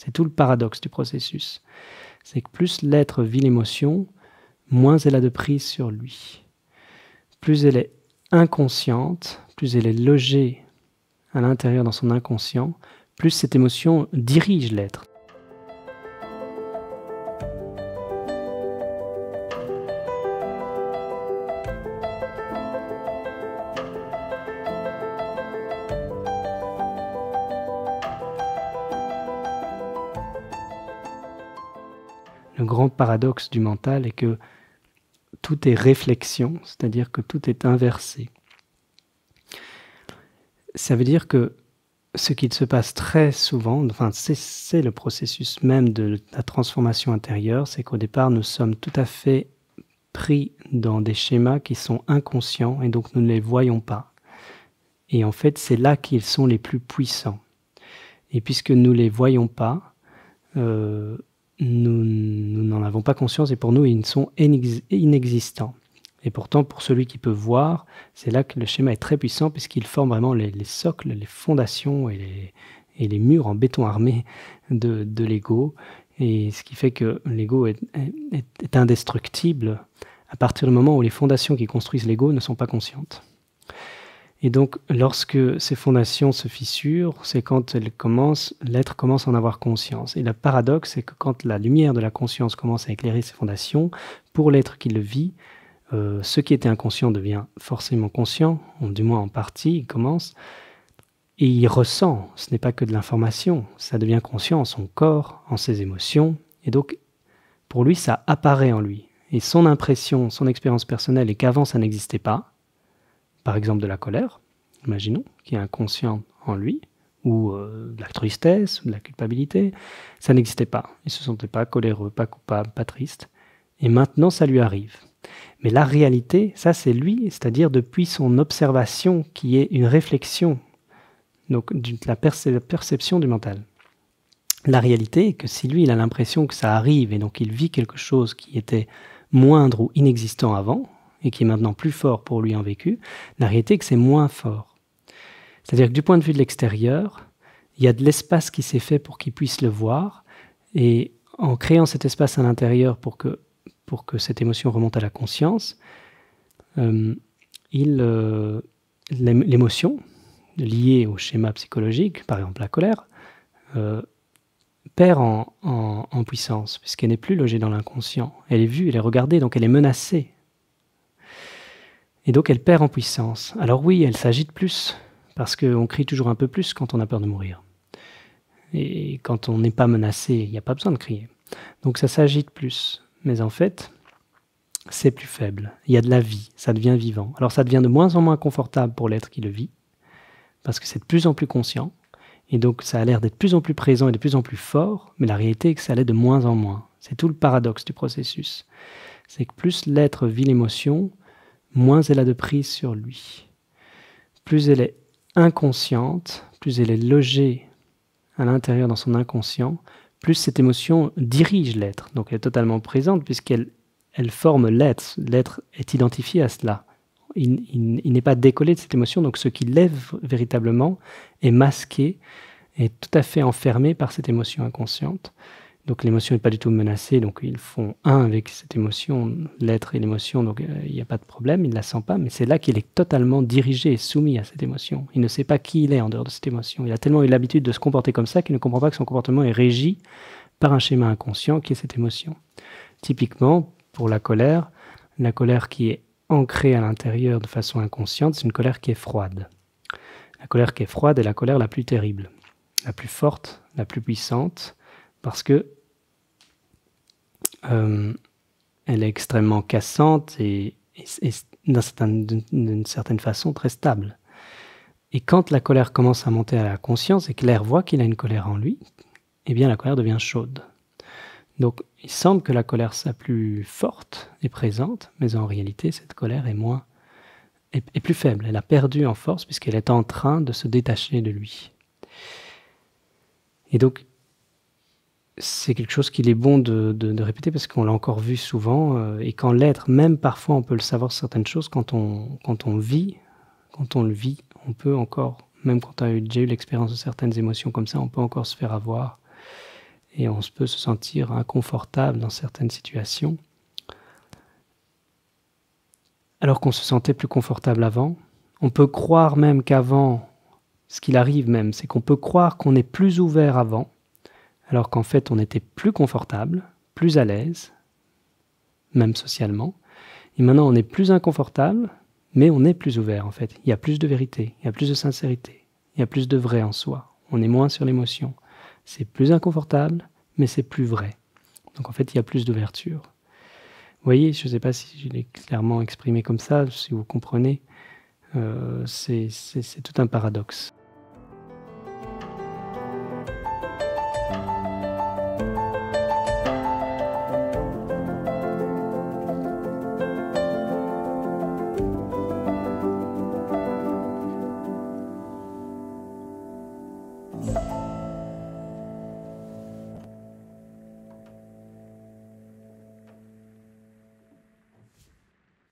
C'est tout le paradoxe du processus. C'est que plus l'être vit l'émotion, moins elle a de prise sur lui. Plus elle est inconsciente, plus elle est logée à l'intérieur dans son inconscient, plus cette émotion dirige l'être. Le grand paradoxe du mental est que tout est réflexion, c'est-à-dire que tout est inversé. Ça veut dire que ce qui se passe très souvent, enfin c'est le processus même de la transformation intérieure, c'est qu'au départ nous sommes tout à fait pris dans des schémas qui sont inconscients et donc nous ne les voyons pas. Et en fait c'est là qu'ils sont les plus puissants. Et puisque nous ne les voyons pas, nous n'en avons pas conscience et pour nous ils sont inexistants. Et pourtant pour celui qui peut voir, c'est là que le schéma est très puissant puisqu'il forme vraiment les socles, les fondations et les murs en béton armé de l'ego. Et ce qui fait que l'ego est indestructible à partir du moment où les fondations qui construisent l'ego ne sont pas conscientes. Et donc, lorsque ces fondations se fissurent, c'est quand l'être commence à en avoir conscience. Et le paradoxe, c'est que quand la lumière de la conscience commence à éclairer ces fondations, pour l'être qui le vit, ce qui était inconscient devient forcément conscient, ou du moins en partie, il commence, et il ressent, ce n'est pas que de l'information, ça devient conscient en son corps, en ses émotions, et donc, pour lui, ça apparaît en lui. Et son impression, son expérience personnelle est qu'avant, ça n'existait pas, par exemple de la colère, imaginons, qui est inconscient en lui, ou de la tristesse, ou de la culpabilité, ça n'existait pas. Il ne se sentait pas coléreux, pas coupable, pas triste. Et maintenant, ça lui arrive. Mais la réalité, ça c'est lui, c'est-à-dire depuis son observation qui est une réflexion, donc de la perception du mental. La réalité est que si lui, il a l'impression que ça arrive, et donc il vit quelque chose qui était moindre ou inexistant avant, et qui est maintenant plus fort pour lui en vécu, la réalité est que c'est moins fort. C'est-à-dire que du point de vue de l'extérieur, il y a de l'espace qui s'est fait pour qu'il puisse le voir, et en créant cet espace à l'intérieur pour que cette émotion remonte à la conscience, l'émotion liée au schéma psychologique, par exemple la colère, perd en puissance, puisqu'elle n'est plus logée dans l'inconscient. Elle est vue, elle est regardée, donc elle est menacée. Et donc elle perd en puissance. Alors oui, elle s'agite plus, parce qu'on crie toujours un peu plus quand on a peur de mourir. Et quand on n'est pas menacé, il n'y a pas besoin de crier. Donc ça s'agite plus. Mais en fait, c'est plus faible. Il y a de la vie, ça devient vivant. Alors ça devient de moins en moins confortable pour l'être qui le vit, parce que c'est de plus en plus conscient. Et donc ça a l'air d'être de plus en plus présent et de plus en plus fort, mais la réalité est que ça l'est de moins en moins. C'est tout le paradoxe du processus. C'est que plus l'être vit l'émotion, moins elle a de prise sur lui. Plus elle est inconsciente, plus elle est logée à l'intérieur dans son inconscient, plus cette émotion dirige l'être. Donc elle est totalement présente puisqu'elle forme l'être. L'être est identifié à cela. Il n'est pas décollé de cette émotion, donc ce qui lève véritablement est masqué, est tout à fait enfermé par cette émotion inconsciente. Donc l'émotion n'est pas du tout menacée, donc ils font un avec cette émotion, l'être et l'émotion, donc il n'y a pas de problème, il ne la sent pas, mais c'est là qu'il est totalement dirigé et soumis à cette émotion. Il ne sait pas qui il est en dehors de cette émotion. Il a tellement eu l'habitude de se comporter comme ça qu'il ne comprend pas que son comportement est régi par un schéma inconscient qui est cette émotion. Typiquement, pour la colère qui est ancrée à l'intérieur de façon inconsciente, c'est une colère qui est froide. La colère qui est froide est la colère la plus terrible, la plus forte, la plus puissante, parce que elle est extrêmement cassante et d'une certaine façon très stable. Et quand la colère commence à monter à la conscience et que l'air voit qu'il a une colère en lui, eh bien la colère devient chaude. Donc il semble que la colère soit plus forte et présente, mais en réalité cette colère est plus faible. Elle a perdu en force puisqu'elle est en train de se détacher de lui. Et donc c'est quelque chose qu'il est bon de répéter parce qu'on l'a encore vu souvent, et quand l'être, même parfois on peut le savoir sur certaines choses, quand on le vit, on peut encore, même quand on a déjà eu l'expérience de certaines émotions comme ça, on peut encore se faire avoir. et on peut se sentir inconfortable dans certaines situations, alors qu'on se sentait plus confortable avant. On peut croire même qu'avant, ce qu'il arrive même, c'est qu'on peut croire qu'on est plus ouvert avant, alors qu'en fait on était plus confortable, plus à l'aise, même socialement. Et maintenant on est plus inconfortable, mais on est plus ouvert en fait. Il y a plus de vérité, il y a plus de sincérité, il y a plus de vrai en soi. On est moins sur l'émotion. C'est plus inconfortable, mais c'est plus vrai. Donc en fait il y a plus d'ouverture. Vous voyez, je ne sais pas si je l'ai clairement exprimé comme ça, si vous comprenez, c'est tout un paradoxe.